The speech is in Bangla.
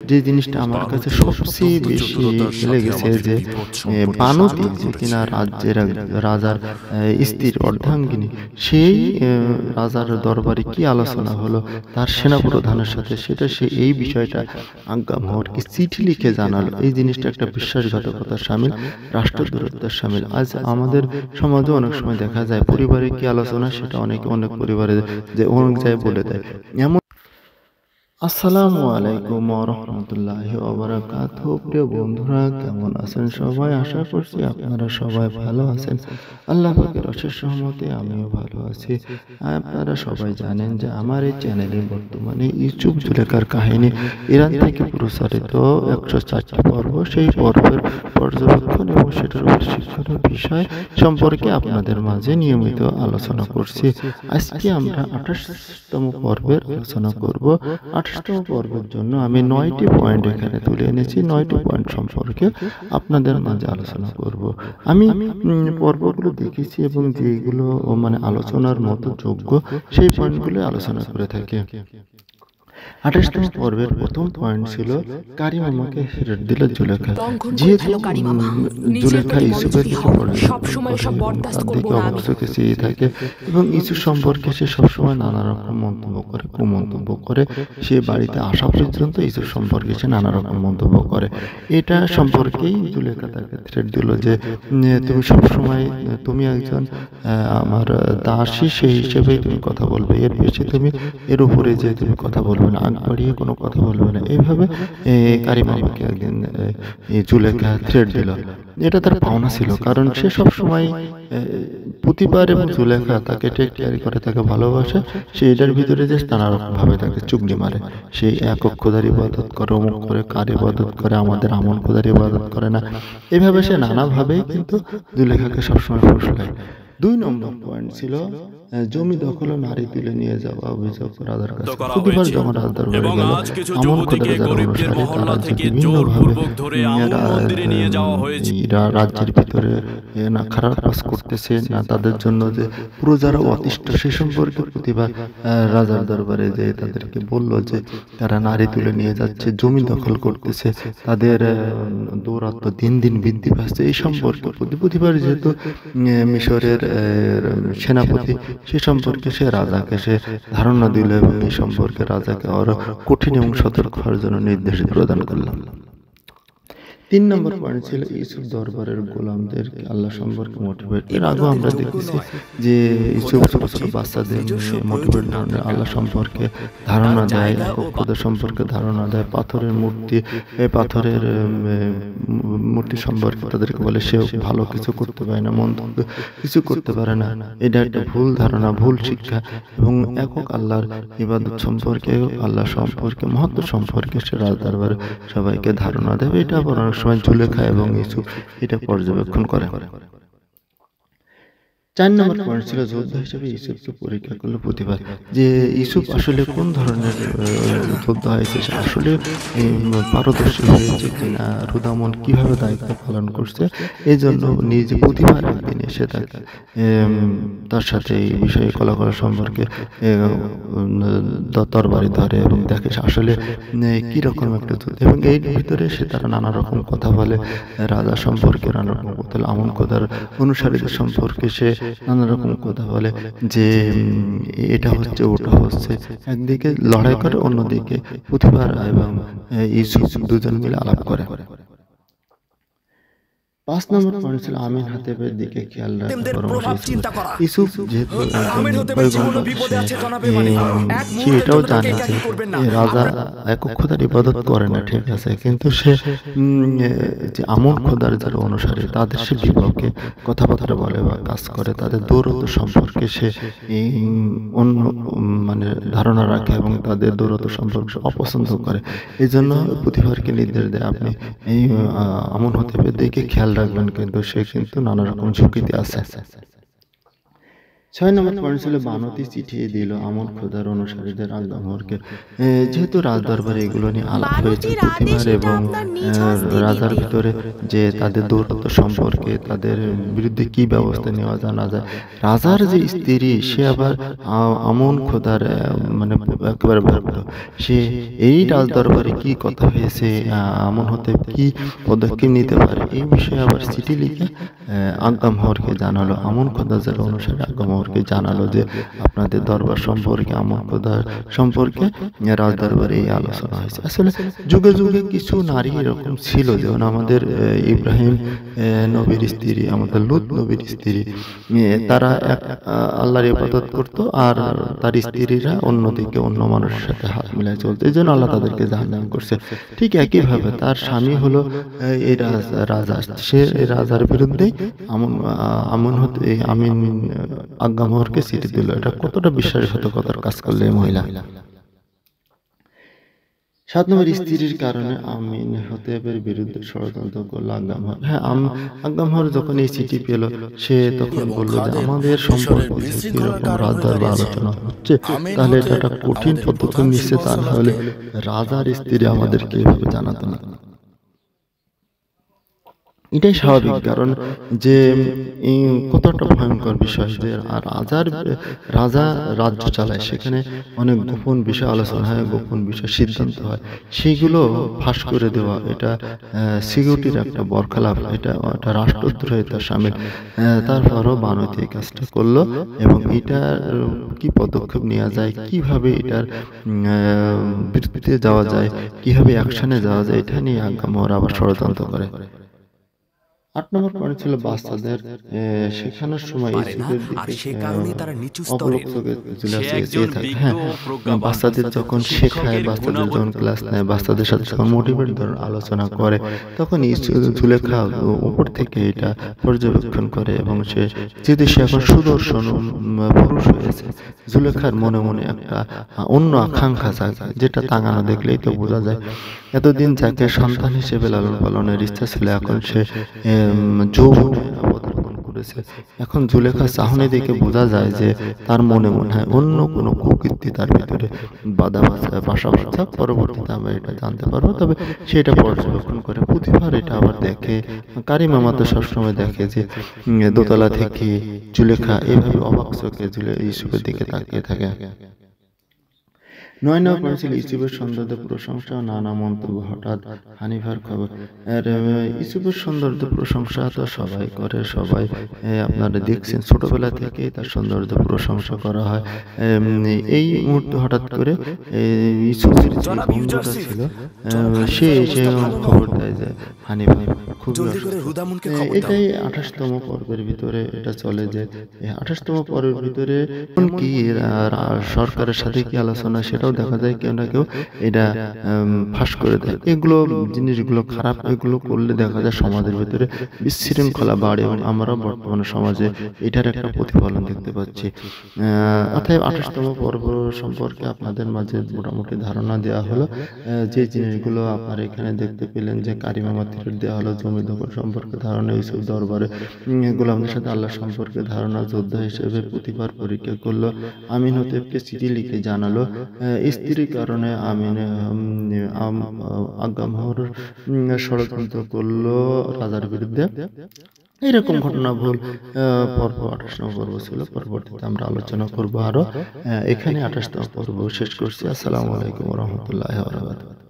যে জিনিসটা আমার কাছে সবচেয়ে বেশি লেগেছে যে বানতি যে কিনা রাজার স্ত্রীর অর্ধাঙ্গিনী, সেই রাজার দরবারে কি আলোচনা হলো তার সেনাপ্রধানের সাথে, সেটা সে এই বিষয়টা আজ্ঞা মোহরকে চিঠি লিখে জানালো। এই জিনিসটা একটা বিশ্বাসঘাতকতার সামিল, রাষ্ট্রদ্রোহিতার সামিল। আজ আমাদের সমাজে অনেক সময় দেখা যায় পরিবারে কি আলোচনা সেটা অনেক পরিবারে যে অনেক জায়গায় বলে দেয়। এমন আসসালামু আলাইকুম ওয়া রাহমাতুল্লাহি ওয়া বারাকাতুহু। প্রিয় বন্ধুরা, কেমন আছেন সবাই? আশা করছি আপনারা সবাই ভালো আছেন। আল্লাহ পাকের অশেষ রহমতে আমিও ভালো আছি। আপনারা সবাই জানেন যে আমার এই চ্যানেলে বর্তমানে ইউসুফ জুলেখার কাহিনী ইরান থেকে প্রচারিত 104টি পর্ব, সেই পর্বের পর্যবেক্ষণ এবং সেটার উপর শিক্ষণীয় বিষয় সম্পর্কে আপনাদের মাঝে নিয়মিত আলোচনা করছি। আজকে আমরা 28তম পর্বের আলোচনা করব। 28তম পর্বের জন্য আমি 9টি পয়েন্ট এখানে তুলে এনেছি। 9টি পয়েন্ট সম্পর্কে আপনাদের মাঝে আলোচনা করব। আমি পর্বগুলো দেখেছি এবং যেগুলো মানে আলোচনার মতো যোগ্য সেই পয়েন্টগুলো আলোচনা করে থাকি। 28তম পর্বের প্রথম পয়েন্ট ছিল কারিম আমাকে হেরেট দিল জুলেখা। যেহেতু জুলেখা ইউসুফের দিকে অবস্থকে চেয়ে থাকে এবং ইউসুফ সম্পর্কে সে সবসময় নানা রকম মন্তব্য করে, কুমন্তব্য করে। সে বাড়িতে আসা পর্যন্ত ইউসুফ সম্পর্কে সে নানা রকম মন্তব্য করে। এটা সম্পর্কেই জুলেখা তাকে থ্রেট দিল যে তুমি সবসময়, তুমি একজন আমার দাসী, সেই হিসেবেই তুমি কথা বলবে, এর বেশি তুমি এর উপরে যে তুমি কথা বলবে না, আগ বাড়িয়ে কোনো কথা বলবে না। এইভাবে কারিম আমাকে একদিন জুলেখা থ্রেট দিল। এটা তার পাওনা ছিল, কারণ সে সবসময় প্রতিবার এবং জুলেখা তাকে টেক কেয়ারি করে, তাকে ভালোবাসে। সে এটার ভিতরে যে নানা রকম ভাবে তাকে চুগলি মারে। সেই একক খোদার ইবাদত করে, অমুক করে, কার ইবাদত করে, আমাদের আমন খোদার ইবাদত করে না। এইভাবে সে নানাভাবেই কিন্তু জুলেখাকে সবসময় ফুসলায়। 2 নম্বর পয়েন্ট ছিল জমি দখল ও নারী তুলে নিয়ে যাওয়া অভিযোগ রাজার কাছে। প্রতিবার যখন রাজ দরবারে গেল, আমন খোদার যারা অনুসারী তারা যে বিভিন্নভাবে রাজ্যের ভিতরে না খারাপ কাজ করতেছে, না তাদের জন্য যে প্রজারা অতিষ্ঠ, সে সম্পর্কে প্রতিবার রাজার দরবারে যে তাদেরকে বলল যে তারা নারী তুলে নিয়ে যাচ্ছে, জমি দখল করতেছে, তাদের দৌরাত্ম দিন দিন বৃদ্ধি পাচ্ছে। এই সম্পর্কে প্রতিবার যেহেতু মিশরের সেনাপতি, সে সম্পর্কে সে রাজাকে সে ধারণা দিল এবং এই সম্পর্কে রাজাকে আরো কঠিন এবং সতর্ক হওয়ার জন্য নির্দেশ প্রদান করলাম। 3 নম্বর পয়েন্ট ছিল ইউসুফ দরবারের গোলামদের আল্লাহ সম্পর্কে মোটিভেট। এর আগেও আমরা দেখেছি যে ইউসুফ ছোট ছোট বাচ্চাদের মোটিভেট ধরনের আল্লাহ সম্পর্কে ধারণা দেয়, খোদা সম্পর্কে ধারণা দেয়। পাথরের মূর্তি সম্পর্কে তাদেরকে বলে সে ভালো কিছু করতে পারে না, মন্দ কিছু করতে পারে না। এটা একটা ভুল ধারণা, ভুল শিক্ষা। এবং একক আল্লাহর ইবাদত সম্পর্কে, আল্লাহ সম্পর্কে, মহত্ব সম্পর্কে সে রাজ দরবারে সবাইকে ধারণা দেবে। এটা আবার সময় জুলেখা এবং ইউসুফ এটা পর্যবেক্ষণ করে। 4 নম্বর পয়েন্ট ছিল যোদ্ধা হিসেবে ইউসুফকে পরীক্ষা করলো প্রতিবার, যে ইউসুফ আসলে কোন ধরনের যোদ্ধা হয়েছে, সে আসলে পারদর্শী হয়েছে কিনা, রুদামন কিভাবে দায়িত্ব পালন করছে। এই জন্য নিজে প্রতিবার একদিন এসে তার সাথে এই বিষয়ে কলাকলা সম্পর্কে তরবারি ধরে এবং দেখে আসলে কিরকম একটা যুদ্ধ। এবং এই ভিতরে সে তারা নানা রকম কথা বলে, রাজা সম্পর্কে নানা রকম কথা বলে, আমন খোদার অনুসারীদের সম্পর্কে সে নানা রকম কথা বলে যে এটা হচ্ছে, ওটা হচ্ছে। একদিকে লড়াই করে, অন্যদিকে প্রতিবার এবং ইউসুফ দুজন মিলে আলাপ করে। 5 নম্বর পয়েন্ট ছিল আমিন হাতেবের দিকে খেয়াল রাখা। ইউসুফ যেহেতু সে এটাও জানে যে রাজা একক খোদার ইবাদত করে না, ঠিক আছে, কিন্তু সে যে আমন খোদার যারা অনুসারী তাদের সে বিপক্ষে কথাবার্তা বলে বা কাজ করে, তাদের দৌরত্ব সম্পর্কে সে অন্য মানে ধারণা রাখে এবং তাদের দৌরত্ব সম্পর্কে অপছন্দ করে। এই জন্য প্রতিবারকে নির্দেশ দেয় আপনি এই আমন হাতেবের দিকে খেয়াল রাখবেন, কিন্তু সে কিন্তু নানা রকম ঝুঁকিতে আছে। ছয় নম্বর পয়েন্ট ছিল বানতি চিঠি দিল আমন খোদার অনুসারীদের আজ্ঞামোহরকে। যেহেতু রাজদরবারে এগুলো নিয়ে আলাপ হয়েছে প্রতিবার এবং রাজার ভিতরে যে তাদের দৌরত্ব সম্পর্কে তাদের বিরুদ্ধে কি ব্যবস্থা নেওয়া জানা যায়। রাজার যে স্ত্রী সে আবার আমন খোদার মানে একেবারে ভক্ত। সে এই রাজদরবারে কি কথা হয়েছে, আমন হতে কি পদক্ষেপ নিতে পারে এই বিষয়ে আবার চিঠি লিখে আজ্ঞামোহরকে জানালো। আমন খোদা যারা অনুসারে আজ্ঞামোহরকে জানালো যে আপনাদের দরবার সম্পর্কে আমন খোদার সম্পর্কে রাজদরবারে এই আলোচনা হয়েছে। আসলে যুগে যুগে কিছু নারী এরকম ছিল, যেমন আমাদের ইব্রাহিম নবীর স্ত্রী, আমাদের লূত নবীর স্ত্রী, তারা এক আল্লাহর ইবাদত করতো আর তার স্ত্রীরা অন্যদিকে অন্য মানুষের সাথে হাত মিলায় চলতো, এই জন্য আল্লাহ তাদেরকে জাহান্নাম করছে। ঠিক একইভাবে তার স্বামী হলো এই রাজা, সে রাজার বিরুদ্ধে আমিন আজ্ঞামোহরকে চিঠি দিল। এটা কতটা বিশ্বাসঘাতকতার কাজ করলে এই মহিলা। 7 নম্বর স্ত্রীর কারণে আমিন হতেবের বিরুদ্ধে ষড়যন্ত্র করল আজ্ঞামোহর। হ্যাঁ, আজ্ঞামোহর যখন এই চিঠি পেল সে তখন বলল যে আমাদের সম্পর্কে এরকম রাজদরবার আলোচনা হচ্ছে, তাহলে এটা একটা কঠিন পদক্ষেপ নিচ্ছে, তা না হলে রাজার স্ত্রী আমাদেরকে এইভাবে জানাতো না। এটাই স্বাভাবিক, কারণ যে কতটা ভয়ঙ্কর বিষয় যে রাজা রাজ্য চালায়, সেখানে অনেক গোপন বিষয় আলোচনা হয়, গোপন বিষয় সিদ্ধান্ত হয়, সেইগুলো ফাঁস করে দেওয়া এটা সিকিউরিটির একটা বরখেলাপ, এটা একটা রাষ্ট্রদ্রোহিতার সামিল। তারপরও বানতি এই কাজটা করলো এবং এটার কি পদক্ষেপ নেওয়া যায়, কিভাবে এটার বিরুদ্ধে যাওয়া যায়, কিভাবে অ্যাকশনে যাওয়া যায়, এটা নিয়ে আজ্ঞামোহর আবার ষড়যন্ত্র করে। 8 নম্বর পয়েন্ট ছিল বাচ্চাদের শেখানোর সময় বাচ্চাদের যখন শেখায়, বাচ্চাদের যখন ক্লাস নেয়, বাচ্চাদের সাথে যখন মোটিভেট ধরনের আলোচনা করে, তখন জুলেখা উপর থেকে এটা পর্যবেক্ষণ করে এবং সে যেহেতু সে এখন সুদর্শন পুরুষ হয়েছে, জুলেখার মনে মনে একটা অন্য আকাঙ্ক্ষা জাগে, যেটা তাঙানো দেখলেই তো বোঝা যায়। এতদিন যাকে সন্তান হিসেবে লালন পালনের ইচ্ছা ছিল, এখন সে যৌবনে অবতরণ করেছে। এখন জুলেখার চাহনি দেখে বোঝা যায় যে তার মনে মনে হয় অন্য কোনো কুকীর্তি তার ভিতরে বাধা বাসা বাঁধা। পরবর্তীতে আমরা এটা জানতে পারবো, তবে সেটা পর্যবেক্ষণ করে প্রতিবার এটা আবার দেখে। কারিম মামা তো সবসময় দেখে যে দোতলা থেকে জুলেখা এভাবে অবাক চোখে ইউসুফের দিকে তাকিয়ে থাকে। 9 নম্বর পয়েন্ট ছিল ইউসুফের সৌন্দর্য প্রশংসা ও নানা মন্তব্য। হঠাৎ হানিফার খবর। ইউসুফের সৌন্দর্য প্রশংসা তো সবাই করে, সবাই আপনারা দেখছেন ছোটবেলা থেকে তার সৌন্দর্য প্রশংসা করা হয়। এই মুহূর্তে হঠাৎ করে ইউসুফের যে বন্ধুটা ছিল সে খবর দেয় যে হানিফা খুবই অসুস্থ। এটাই 28তম পর্বের ভিতরে এটা চলে, যে 28তম পর্বের ভিতরে কি সরকারের সাথে কি আলোচনা সেটাও দেখা যায়, কেউ না কেউ এটা ফাঁস করে দেয়। এগুলো জিনিসগুলো খারাপ, এগুলো করলে দেখা যায় সমাজের ভিতরে বিশৃঙ্খলা বাড়ে এবং আমরা বর্তমানে সমাজে এটার একটা প্রতিফলন দেখতে পাচ্ছি। অতএব 28তম পর্ব সম্পর্কে আপনাদের মাঝে মোটামুটি ধারণা দেওয়া হলো। যে জিনিসগুলো আপনারা এখানে দেখতে পেলেন, যে কারিমা মাতির দেওয়া হলো জমি দখল সম্পর্কে ধারণা, ইউসুফ দরবারে গোলামদের সাথে আল্লাহ সম্পর্কে ধারণা, যোদ্ধা হিসেবে প্রতিবার পরীক্ষা করলো, আমিন হতেবকে চিঠি লিখে জানালো, স্ত্রীর কারণে আমিন আজ্ঞামোহর ষড়যন্ত্র করলো রাজার বিরুদ্ধে। এইরকম ঘটনা ভুল পর্ব 28 পর্ব ছিল। পরবর্তীতে আমরা আলোচনা করবো আরো। এখানে 28তম পর্ব শেষ করছি। আসসালামু আলাইকুম ওয়া রাহমাতুল্লাহি ওয়া বারাকাতুহু।